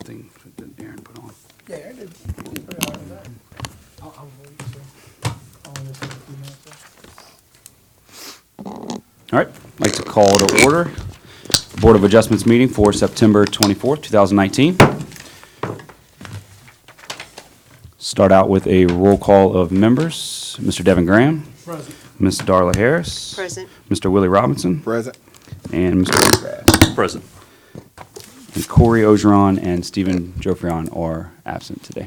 thing that Aaron put on. Yeah, I did. Pretty hard with that. I'll wait, so. I'll only take a few minutes, so. All right, I'd like to call to order Board of Adjustments meeting for September 24th, 2019. Start out with a roll call of members. Mr. Devin Graham. Present. Ms. Darla Harris. Present. Mr. Willie Robinson. Present. And Mr. Eddie Kraft. Present. And Corey Ogeron and Stephen Jofrion are absent today.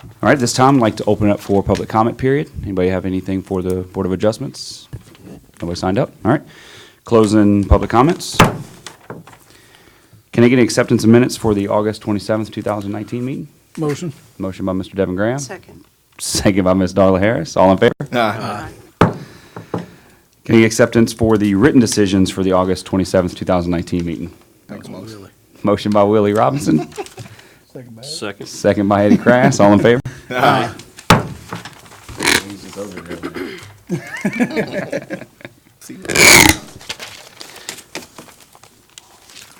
All right, at this time, I'd like to open it up for public comment period. Anybody have anything for the Board of Adjustments? Nobody signed up? All right. Closing public comments. Can I get an acceptance of minutes for the August 27th, 2019 meeting? Motion. Motion by Mr. Devin Graham. Second. Second by Ms. Darla Harris. All in favor? Aye. Can I get acceptance for the written decisions for the August 27th, 2019 meeting? Thanks, Motion. Motion by Willie Robinson. Second bag. Second. Second by Eddie Krass. All in favor? Aye.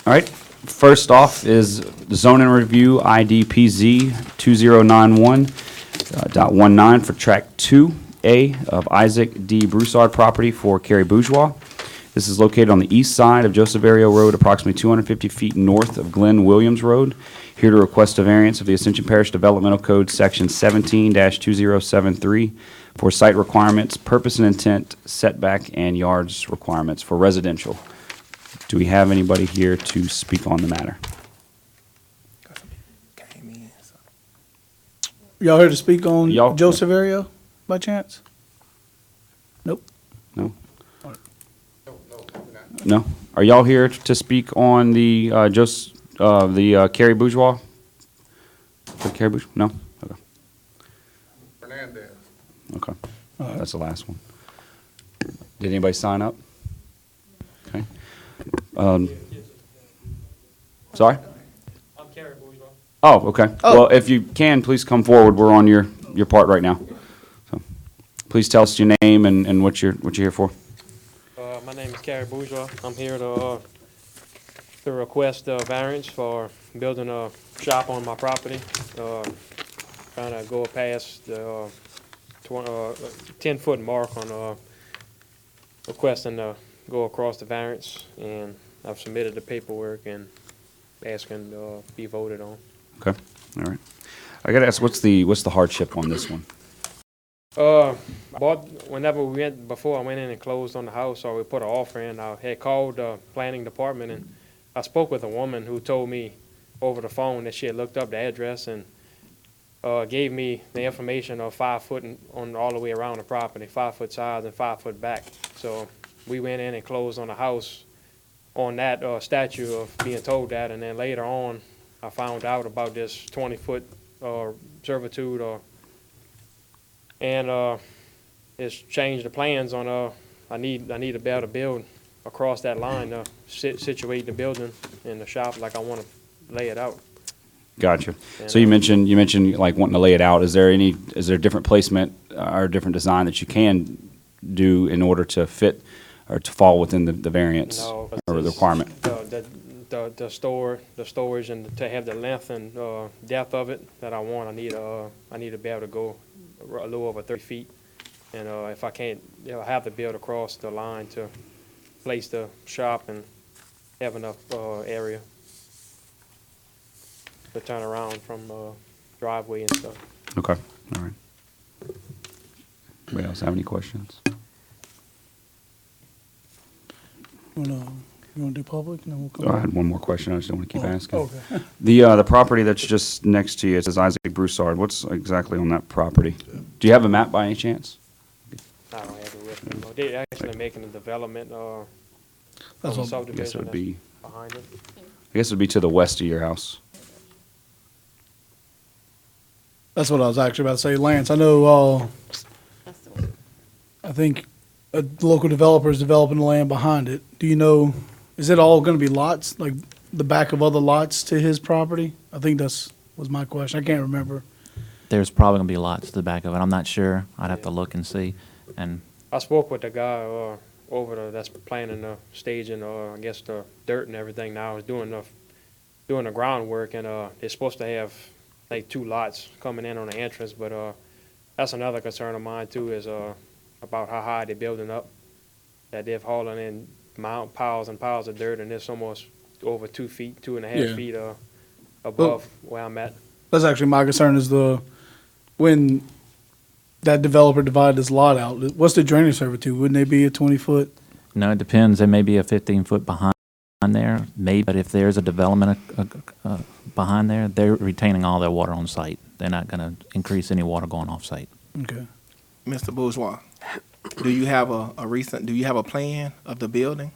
All right. First off is zoning review IDPZ 2091.19 for track 2A of Isaac D. Broussard property for Carrie Bourgeois. This is located on the east side of Joseph Ario Road, approximately 250 feet north of Glenn Williams Road. Here to request a variance of the Ascension Parish Developmental Code, Section 17-2073, for site requirements, purpose and intent, setback, and yards requirements for residential. Do we have anybody here to speak on the matter? Y'all here to speak on Y'all- Joseph Ario by chance? Nope. No? No? Are y'all here to speak on the, Carrie Bourgeois? For Carrie Bourgeois? No? Okay. Fernandez. Okay. That's the last one. Did anybody sign up? Okay. Sorry? I'm Carrie Bourgeois. Oh, okay. Well, if you can, please come forward. We're on your part right now. So, please tell us your name and what you're here for. My name is Carrie Bourgeois. I'm here to request a variance for building a shop on my property. Trying to go past the 10-foot mark on requesting to go across the variance, and I've submitted the paperwork and asking to be voted on. Okay. All right. I gotta ask, what's the hardship on this one? Before I went in and closed on the house, or we put an offer in, I had called the planning department, and I spoke with a woman who told me over the phone that she had looked up the address and gave me the information of 5 foot on all the way around the property, 5 foot sides and 5 foot back. So we went in and closed on the house on that statute of being told that, and then later on, I found out about this 20-foot servitude, and it's changed the plans on. I need to be able to build across that line to situate the building and the shop like I want to lay it out. Gotcha. And, So you mentioned like wanting to lay it out. Is there different placement or different design that you can do in order to fit or to fall within the variance No, or the requirement? The storage, and to have the length and depth of it that I want, I need to be able to go a little over 30 feet. And if I can't, I have to build across the line to place the shop and have enough area to turn around from driveway and stuff. Okay. All right. Anybody else have any questions? You want to do public, and then we'll come Oh, I back? had one more question. I just don't want to keep asking. Okay. The property that's just next to you, it says Isaac Broussard. What's exactly on that property? Do you have a map by any chance? I don't have it with me. But they're actually making a development of That's a what- I guess it subdivision would that's be. behind it. I guess it would be to the west of your house. That's what I was actually about to say, Lance. I know, I think a local developer is developing the land behind it. Do you know, is it all gonna be lots, like the back of other lots to his property? I think was my question. I can't remember. There's probably gonna be lots to the back of it. I'm not sure. I'd have to look and see. And I spoke with the guy that's planning the staging, I guess the dirt and everything now, is doing the doing the groundwork, and, it's supposed to have like 2 lots coming in on the entrance, but, that's another concern of mine too, is, about how high they're building up. That they're hauling in piles and piles of dirt, and it's almost over 2 feet, 2.5 Yeah. feet, above where I'm at. That's actually my concern is when that developer divided his lot out, what's the drainage servitude? Wouldn't they be a 20-foot? No, it depends. There may be a 15-foot behind there, maybe, but if there's a development behind there, they're retaining all their water on site. They're not going to increase any water going off site. Okay. Mr. Bourgeois, do you have do you have a plan of the building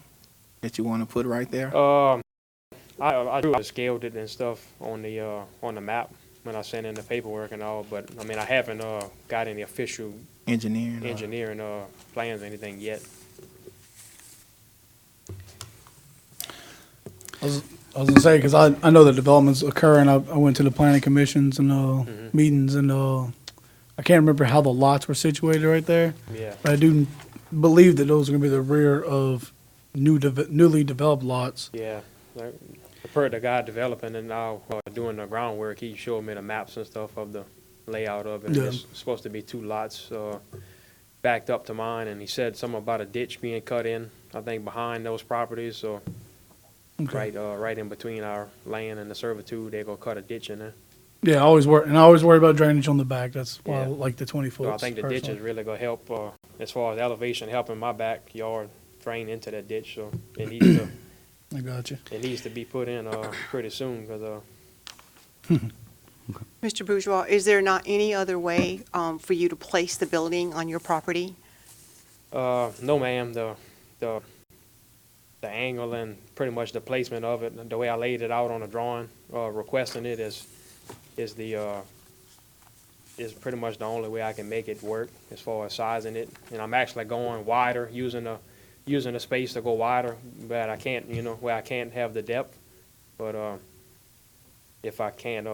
that you want to put right there? I scaled it and stuff on the map when I sent in the paperwork and all, but, I mean, I haven't, got any official Engineering? engineering, plans or anything yet. I was gonna say, because I know that developments occur, and I went to the planning commissions and meetings, and I can't remember how the lots were situated right there, Yeah. but I do believe that those are gonna be the rear of newly developed lots. Yeah, like, per the guy developing and now doing the groundwork, he showed me the maps and stuff of the layout of it. Yeah. It's supposed to be 2 lots, backed up to mine, and he said something about a ditch being cut in, I think, behind those properties, so Okay. right in between our land and the servitude, they're gonna cut a ditch in there. Yeah, I always worry about drainage on the back. That's why I Yeah. like the 20 foot. So I think the ditch is really gonna help, as far as elevation, helping my backyard drain into that ditch, so it needs to, I got you. it needs to be put in, pretty soon, because, Mr. Bourgeois, is there not any other way for you to place the building on your property? no, ma'am, the angle and pretty much the placement of it, the way I laid it out on the drawing, requesting it is pretty much the only way I can make it work as far as sizing it. And I'm actually going wider, using the space to go wider, but I can't, where I can't have the depth. But, if I can't,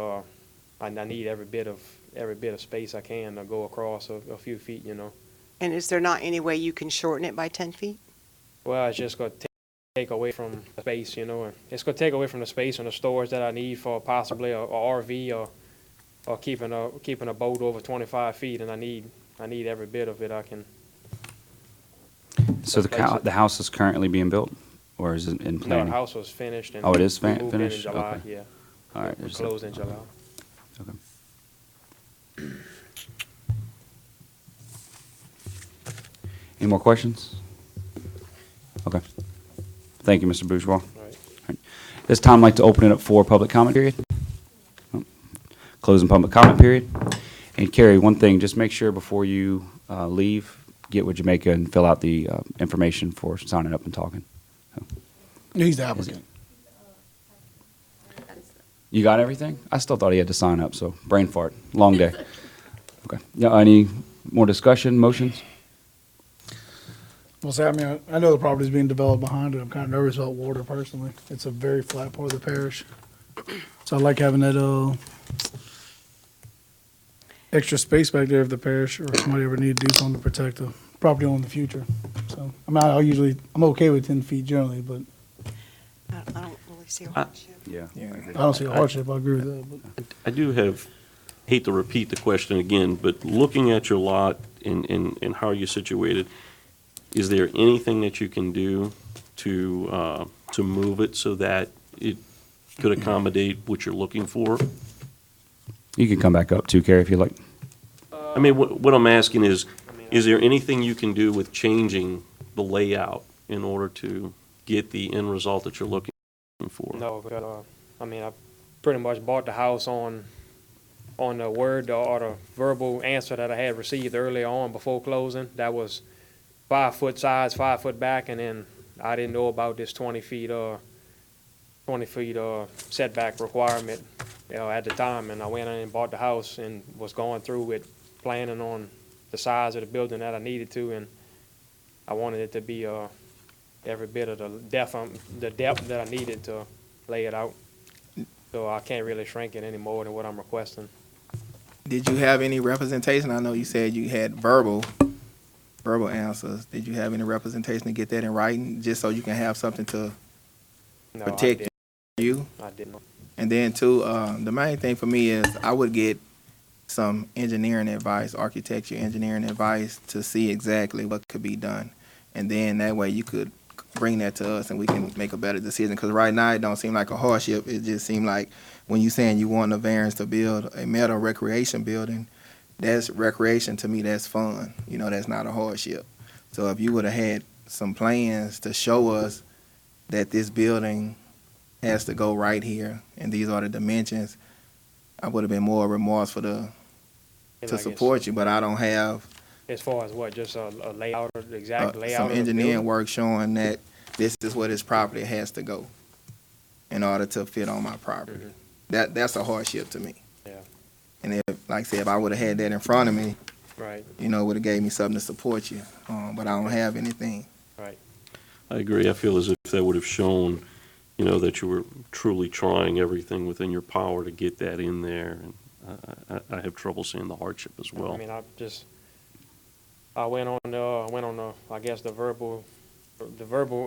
I need every bit of space I can to go across a few feet, And is there not any way you can shorten it by 10 feet? Well, it's just gonna take away from the space, and it's gonna take away from the space and the storage that I need for possibly a RV or keeping a boat over 25 feet, and I need every bit of it I can. So the house is currently being built, or is it in No, the planning? house was finished and. Oh, it is we moved in finished? July, Okay. yeah. All right. We is closed in July. Okay. Any more questions? Okay. Thank you, Mr. Bourgeois. Right. This time, I'd like to open it up for public comment period. Closing public comment period. And Carrie, one thing, just make sure before you leave, get with Jamaica and fill out the information for signing up and talking. He's the applicant. You got everything? I still thought he had to sign up, so brain fart. Long day. Okay. Yeah, any more discussion, motions? Well, say, I mean, I know the property's being developed behind it. I'm kind of nervous about water personally. It's a very flat part of the parish. So I like having that, extra space back there if the parish or somebody ever need to do something to protect the property owner in the future. So, I mean, I'm okay with 10 feet generally, but I don't really see a hardship. Yeah. I don't see a hardship. I agree with that, but. I do hate to repeat the question again, but looking at your lot and how you're situated, is there anything that you can do to move it so that it could accommodate what you're looking for? You can come back up too, Carrie, if you like. I mean, what I'm asking is there anything you can do with changing the layout in order to get the end result that you're looking for? No, but, I mean, I pretty much bought the house on the word or the verbal answer that I had received early on before closing. That was 5 foot sides, 5 foot back, and then I didn't know about this 20 feet setback requirement, at the time. And I went in and bought the house and was going through it, planning on the size of the building that I needed to, and I wanted it to be, every bit of the depth that I needed to lay it out. So I can't really shrink it any more than what I'm requesting. Did you have any representation? I know you said you had verbal answers. Did you have any representation to get that in writing, just so you can have something to No, protect you? I didn't. And then too, the main thing for me is I would get some engineering advice, architecture engineering advice to see exactly what could be done. And then that way you could bring that to us and we can make a better decision. Because right now it don't seem like a hardship. It just seems like when you saying you want a variance to build a metal recreation building, that's recreation to me, that's fun. You know, that's not a hardship. So if you would have had some plans to show us that this building has to go right here and these are the dimensions, I would have been more remorseful to Like support you, but I don't have As far as what, just a layout, or the exact layout some of the engineering building? work showing that this is where this property has to go in order to fit on my property. That's a hardship to me. Yeah, And if, like I said, if I would have had that in front of me, right, you know, it would have gave me something to support you. But I don't have anything. right. I agree. I feel as if that would have shown, you know, that you were truly trying everything within your power to get that in there. And I have trouble seeing the hardship as well. I mean, I went on the, I guess, the verbal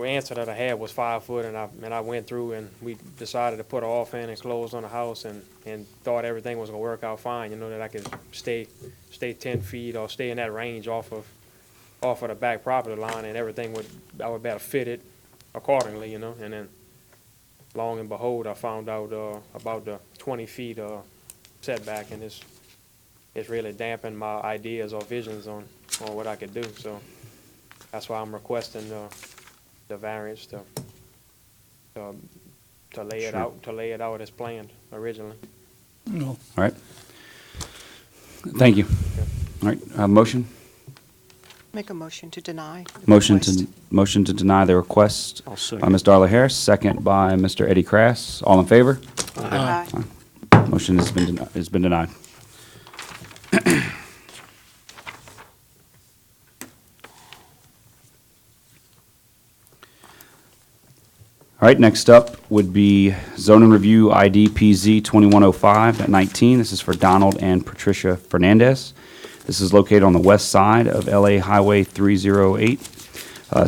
answer that I had was 5 foot, and I went through and we decided to put an off in and close on the house and thought everything was gonna work out fine, you know, that I could stay 10 feet or stay in that range off of the back property line, and I would better fit it accordingly, you know, and then long and behold, I found out, about the 20 feet, setback, and it's really dampened my ideas or visions on what I could do, so that's why I'm requesting the variance to lay it out as planned originally. No. All right. Thank you. All right, motion? Make a motion to deny. the Motion request. to deny the request I'll by second. Ms. Darla Harris, second by Mr. Eddie Krass. All in favor? Aye. Motion has been denied. All right, next up would be zoning review ID PZ 2105 at 19. This is for Donald and Patricia Fernandez. This is located on the west side of LA Highway 308,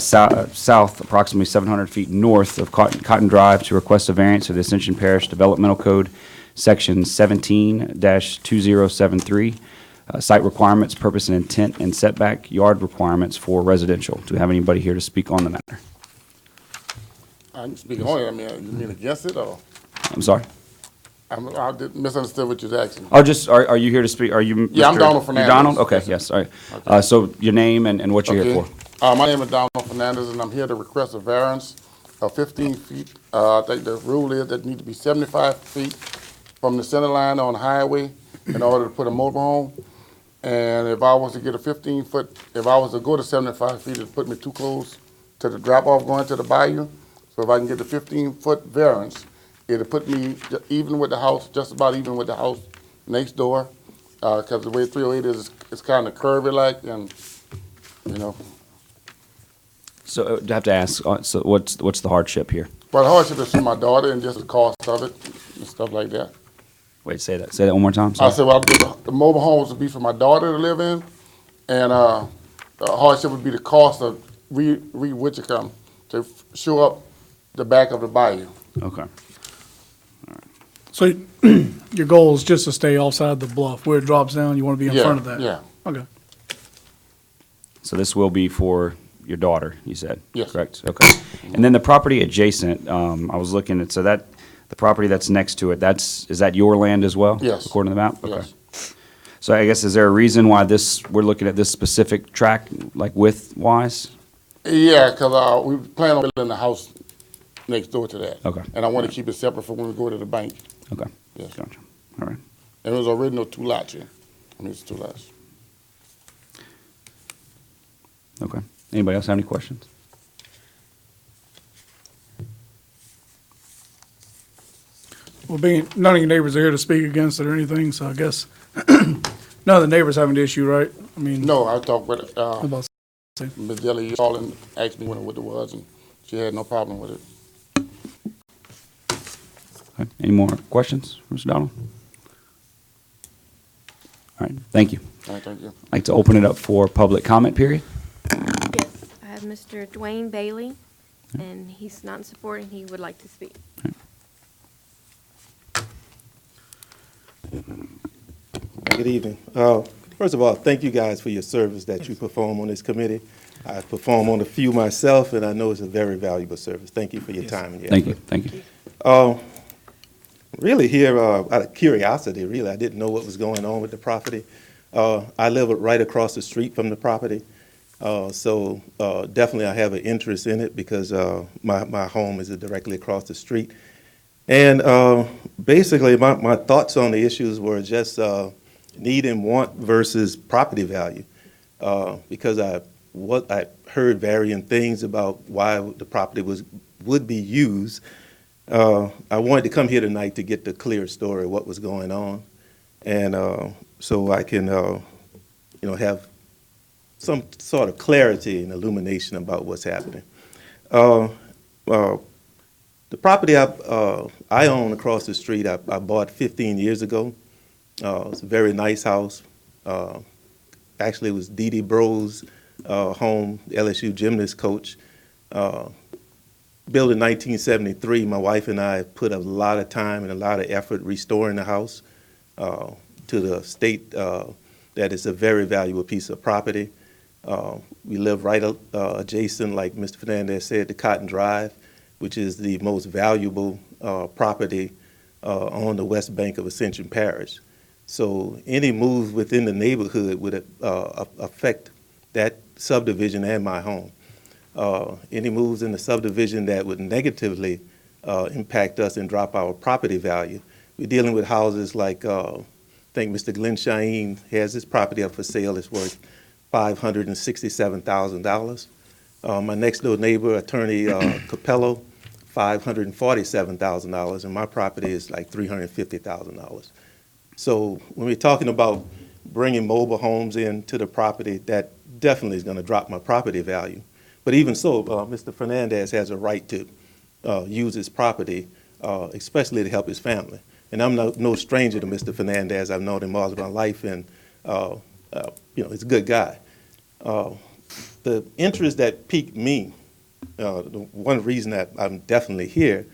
south approximately 700 feet north of Cotton Drive, to request a variance of the Ascension Parish Developmental Code, Section 17-2073, site requirements, purpose and intent, and setback yard requirements for residential. Do we have anybody here to speak on the matter? I can speak on it. I mean, you mean against it, or? I'm sorry? I misunderstood what you was asking. Oh, just, are you here to speak? Are you? Yeah, I'm Mr. Donald You're Fernandez. Donald? Okay, Yes, sir. yes, all right. So your name and what you're here Okay. for? My name is Donald Fernandez, and I'm here to request a variance of 15 feet. I think the rule is that it need to be 75 feet from the center line on the highway in order to put a mobile home. And if I was to get a 15-foot, if I was to go to 75 feet, it'd put me too close to the drop-off going to the bayou. So if I can get the 15-foot variance, it'll put me even with the house, just about even with the house next door. Because the way 308 is, it's kind of curvy-like, and, you know. So I have to ask, so what's the hardship here? Well, the hardship is for my daughter and just the cost of it and stuff like that. Wait, say that one more time. I Sorry. said, well, the mobile homes would be for my daughter to live in, and the hardship would be the cost of Wichicom to show up the back of the bayou. Okay. So your goal is just to stay offside the bluff where it drops down. You want to be in Yeah, front of that. yeah. Okay. So this will be for your daughter, you said? Yes. Correct, okay. And then the property adjacent, I was looking at, so that, the property that's next to it, is that your land as well? Yes. According to the map? Okay. Yes. So I guess, is there a reason why we're looking at this specific track, like width-wise? Yeah, because we plan on building a house next door to that. Okay. And I want to keep it separate from when we go to the bank. Okay. Yes. Gotcha. All right. And it was original 2 lots here. I mean, it's 2 lots. Okay. Anybody else have any questions? Well, being none of your neighbors are here to speak against it or anything, so I guess none of the neighbors have an issue, right? I mean, No, I talked with about Ms. Deli, called and asked me what it was, and she had no problem with it. Okay. Any more questions, Mr. Donald? All right, thank you. All right, thank you. I'd like to open it up for public comment period. Yes, I have Mr. Dwayne Bailey, and he's not in support, and he would like to speak. Good evening. First of all, thank you guys for your service that you perform on this committee. I perform on a few myself, and I know it's a very valuable service. Thank you for your time and your Thank you, effort. thank you. Really here, out of curiosity, really, I didn't know what was going on with the property. I live right across the street from the property, so definitely I have an interest in it because my home is directly across the street. And basically, my thoughts on the issues were just need and want versus property value, because I heard varying things about why the property would be used. I wanted to come here tonight to get the clear story of what was going on, and so I can, have some sort of clarity and illumination about what's happening. The property I own across the street, I bought 15 years ago. It's a very nice house. Actually, it was Dee Dee Bro's home, the LSU gymnast coach. Built in 1973, my wife and I put a lot of time and a lot of effort restoring the house to the state that it's a very valuable piece of property. We live right adjacent, like Mr. Fernandez said, to Cotton Drive, which is the most valuable property on the west bank of Ascension Parish. So any move within the neighborhood would affect that subdivision and my home. Any moves in the subdivision that would negatively impact us and drop our property value. We're dealing with houses like, I think Mr. Glenn Shaheen has his property up for sale. It's worth $567,000. My next door neighbor, Attorney Capello, $547,000, and my property is like $350,000. So when we're talking about bringing mobile homes into the property, that definitely is going to drop my property value. But even so, Mr. Fernandez has a right to use his property, especially to help his family. And I'm no stranger to Mr. Fernandez. I've known him all of my life, and he's a good guy. The interest that piqued me, the one reason that I'm definitely here,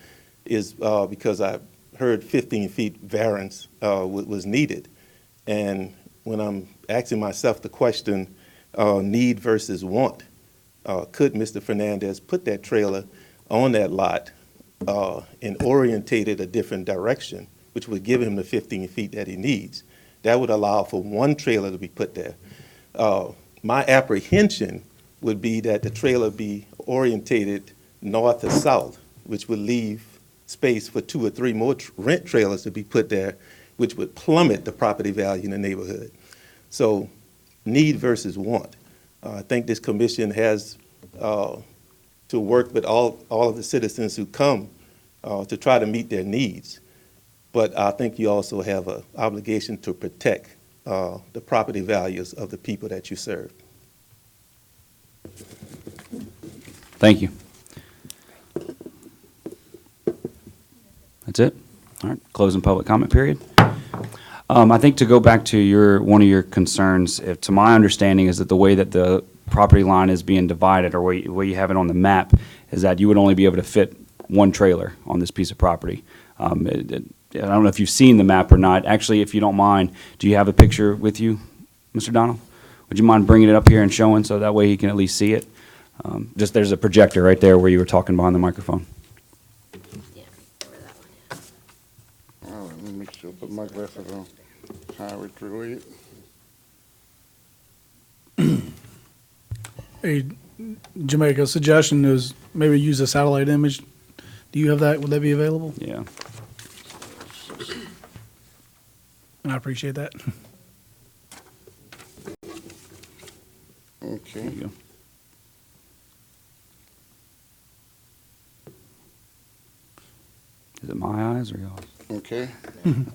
is because I heard 15 feet variance was needed. And when I'm asking myself the question, need versus want, could Mr. Fernandez put that trailer on that lot and orientate it a different direction, which would give him the 15 feet that he needs? That would allow for one trailer to be put there. My apprehension would be that the trailer be orientated north to south, which would leave space for 2 or 3 more rent trailers to be put there, which would plummet the property value in the neighborhood. So need versus want. I think this commission has to work with all of the citizens who come to try to meet their needs. But I think you also have an obligation to protect the property values of the people that you serve. Thank you. That's it? All right, closing public comment period. I think to go back to one of your concerns, to my understanding is that the way that the property line is being divided, or where you have it on the map, is that you would only be able to fit one trailer on this piece of property. I don't know if you've seen the map or not. Actually, if you don't mind, do you have a picture with you, Mr. Donald? Would you mind bringing it up here and showing so that way he can at least see it? Just there's a projector right there where you were talking behind the microphone. All right, let me make sure, put my glasses on. Highway 308. Hey, Jamaica, a suggestion is maybe use a satellite image. Do you have that? Would that be available? Yeah. And I appreciate that. Okay. There you go. Is it my eyes or yours? Okay. I'm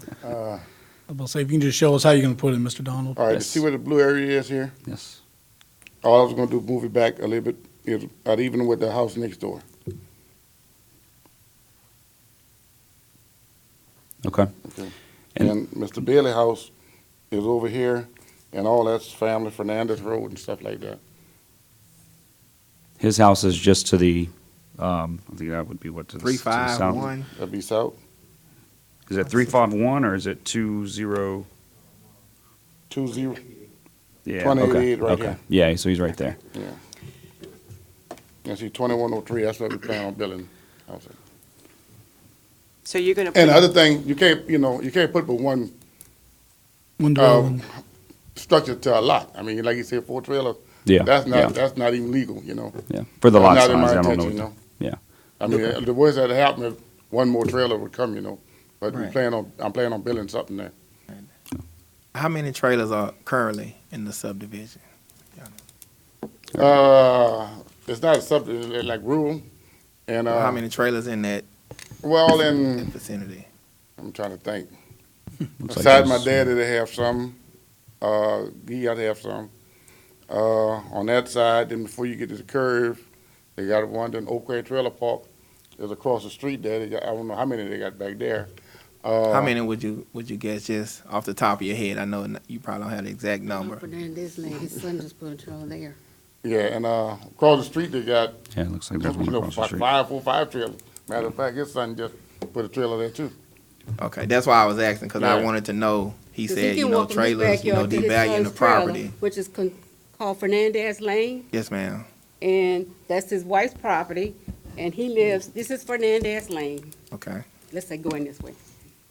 going to say, if you can just show us how you're going to put it, Mr. Donald. All right, Yes. to see where the blue area is here? Yes. All I was gonna do, move it back a little bit, is even with the house next door. Okay. Okay. And- And Mr. Bailey house is over here, and all that's family, Fernandez Road and stuff like that. His house is just to the, I think that would be what, to the to the south? 351. That'd be south. Is it 351 or is it 20? 20, Yeah, 28 okay, right okay. here. Yeah, so he's right there. yeah. And see, 2103, that's what we plan on building. houses. So you're gonna And the put, other thing, you can't, you can't put but one One dwelling. structure to a lot. I mean, like you said, 4 trailers. Yeah, That's yeah. not even legal, Yeah, for the lot Not size, in my I don't know. intention, what the- Yeah, I mean, the worst that happened if one more trailer would come, but Right. I'm planning on building something there. How many trailers are currently in the subdivision? It's not a subdivision, it's like rural, and, How many trailers in that well, in, vicinity? I'm trying to think. Looks like Besides my there's- daddy, they have some, he got to have some. On that side, then before you get to the curve, they got one in Oak Creek Trailer Park, is across the street there, they got, I don't know how many they got back there. How many would you guess just off the top of your head? I know you probably don't have the exact number. Fernandez Lane, his son just put a trailer there. Yeah, and, across the street, they got, yeah, it looks like there's one across the about street. 5 trailers. Matter of fact, his son just put a trailer there too. Okay, that's why I was asking, because I Yeah. wanted to know, he 'Cause said, can walk from his trailers, backyard to his devaluing the son's trailer, property. Which is called Fernandez Lane, Yes, ma'am. and that's his wife's property, and he lives, this is Fernandez Lane. Okay. Let's say going this way.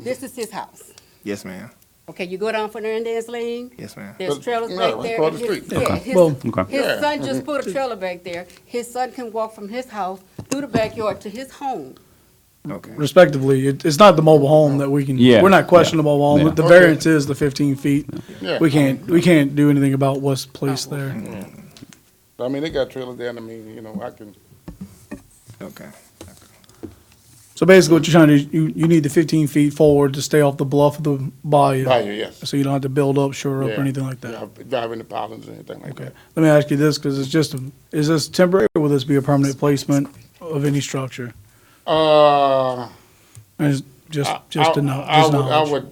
This is his house. Yes, ma'am. Okay, you go down Fernandez Lane, Yes, ma'am. there's trailers Yeah, back right there. across the and his- street. Yeah, Okay. his, Well- Okay. his Yeah. son just put a trailer back there. His son can walk from his house through the backyard to his home. Okay. Respectively, it's not the mobile home that we can, Yeah, we're not questioning the mobile home. yeah. The Okay. variance is the 15 feet. Yeah. We can't do anything about what's placed there. I mean, they got trailers there, and I mean, I can, Okay. So basically what you're trying to do, you need the 15 feet forward to stay off the bluff of the bayou. value, yes. So you don't have to build up, shore up, Yeah. or anything like that. Yeah, driving the pilings or anything like Okay. that. Let me ask you this, because is this temporary, or will this be a permanent placement of any structure? Uh, And it's just to know, I just would, knowledge.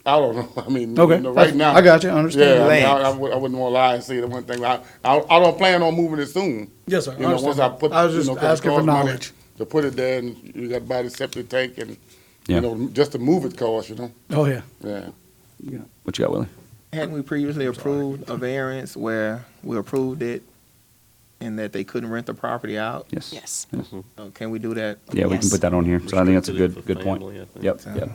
I don't know, I mean, Okay, right now. I got you, I understand. Yeah, I mean, Lance. I wouldn't want to lie and say the one thing, I don't plan on moving it soon. Yes, sir, I Once I understand. put, I was just 'cause it asking for costs money knowledge. To put it there, and you got to buy the septic tank, and, Yeah. just to move it costs, Oh, yeah. yeah. What you got, Willie? Hadn't we previously approved a variance where we approved it and that they couldn't rent the property out? Yes. yes. Can we do that? Yeah, we can put that on here, so I think that's a Restricted it good for point. family, I think. Yep, yep.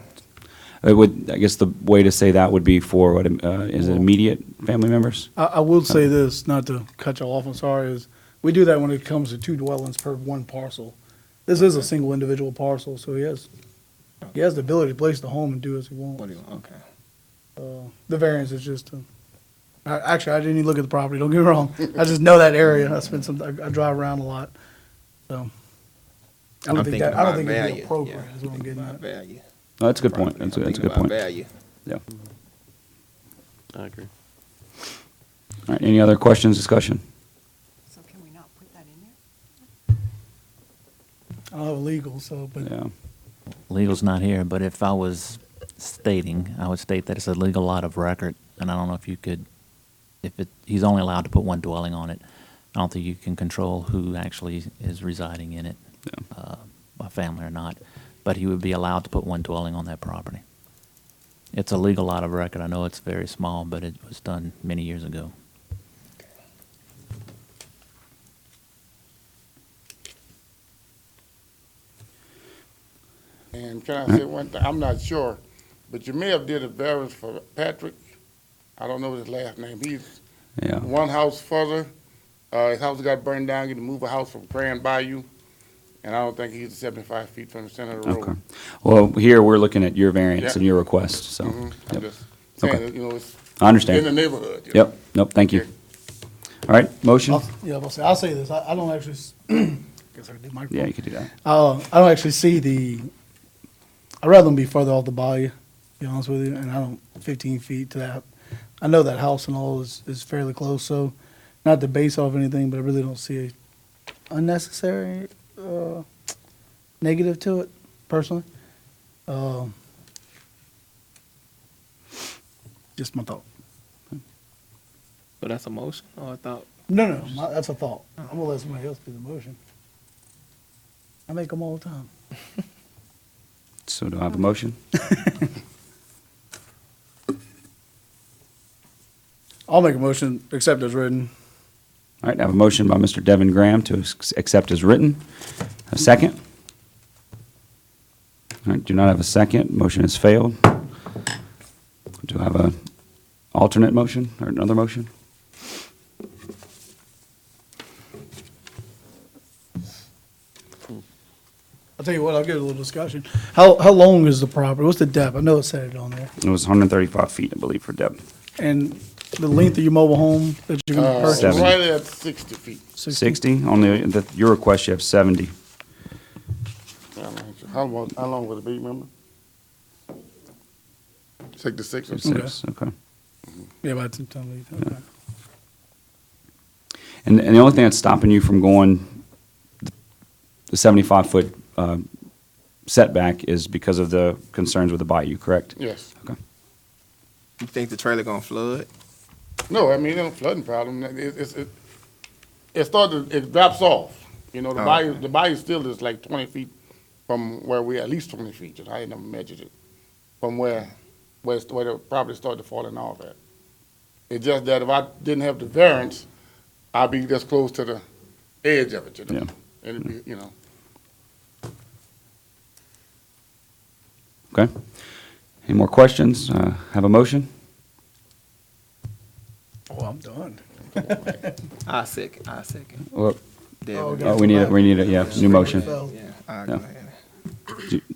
I guess the way to say that would be for, what, is it immediate family members? I will say this, not to cut you off, I'm sorry, is we do that when it comes to 2 dwellings per 1 parcel. This is a single individual parcel, so he has the ability to place the home and do as he What wants. do you, okay. The variance is just, actually, I didn't even look at the property, don't get me wrong. I just know that area. I drive around a lot, so. I don't I'm think thinking that, I don't about think it'd be value. appropriate, Yeah, is what I'm getting About at. value. Oh, that's a good point. That's a Thinking good about point. value. Yeah. I agree. All right, any other questions, discussion? So can we not put that in there? I don't have legal, so, but Yeah. Legal's not here, but if I was stating, I would state that it's a legal lot of record, and I don't know if you could, he's only allowed to put 1 dwelling on it. I don't think you can control who actually is residing in it, by family or not, but he would be allowed to put 1 dwelling on that property. It's a legal lot of record. I know it's very small, but it was done many years ago. And can I say one thing? I'm not sure, but you may have did a variance for Patrick. I don't know his last name. He's Yeah. one house further. His house got burned down. He had to move a house from Grand Bayou, and I don't think he's 75 feet from the center of the road. Okay. Well, here, we're looking at your variance and Yeah. your request, so. I'm Yep. just saying, Okay. that, it's I understand. in the neighborhood. you know. Yep, nope, thank you. All right, motion? I'll say this, I don't actually, guess I could do my. Yeah, you could do that. I don't actually see I'd rather them be further off the bayou, to be honest with you, and I don't, 15 feet to that. I know that house and all is fairly close, so not to base off anything, but I really don't see a unnecessary, negative to it, personally. Just my thought. So that's a motion, or I thought? No, that's a thought. I'm gonna let somebody else do the motion. I make them all the time. So do I have a motion? I'll make a motion, accept as written. All right, I have a motion by Mr. Devin Graham to accept as written. A second? All right, do not have a second. Motion has failed. Do I have a alternate motion or another motion? I'll tell you what, I'll give it a little discussion. How long is the property? What's the depth? I know it said it on there. It was 135 feet, I believe, for depth. And the length of your mobile home that you're gonna purchase? 70. Right at 60 feet. 60? On your request, you have 70. How long would it be, remember? 66 or 6, okay. Yeah, by the time, okay. And the only thing that's stopping you from going the 75-foot setback is because of the concerns with the bayou, correct? Yes. Okay. You think the trailer gonna flood? No, I mean, it's a flooding problem. It drops off. You know, the bayou still is like 20 feet from where we, at least 20 feet. I ain't never measured it. From where the property started falling off at. It's just that if I didn't have the variance, I'd be this close to the edge of it, you know? Yeah. And it'd be, you know. Okay. Any more questions? Have a motion? Oh, I'm done. I second. Well, Devin. okay. we need a, yeah, new motion. Yeah, I'll go Yeah. ahead.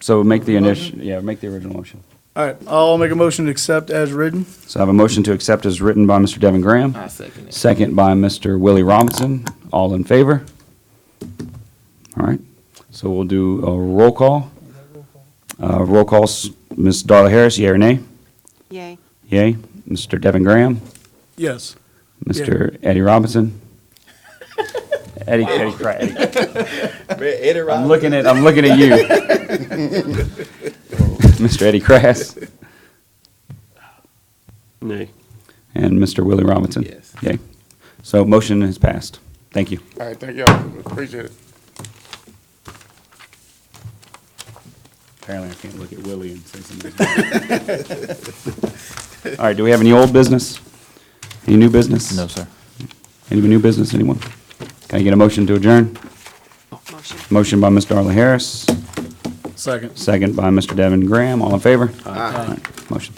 So make the initial, make the original motion. All right, I'll make a motion to accept as written. So I have a motion to accept as written by Mr. Devin Graham. I second it. Second by Mr. Willie Robinson. All in favor? All right. So we'll do a roll call. Roll call, Ms. Darla Harris, yea or nay? Yay. Yay. Mr. Devin Graham? Yes. Mr. Eddie Robinson? Eddie. I'm looking at you. Mr. Eddie Crass Nay. and Mr. Willie Robinson? Yes. Yay. So motion is passed. Thank you. All right, thank y'all. Appreciate it. Apparently I can't look at Willie and say something. All right, do we have any old business? Any new business? No, sir. Any new business, anyone? Can I get a motion to adjourn? Motion. Motion by Ms. Darla Harris, Second. second by Mr. Devin Graham. All in favor? Aye. Motion.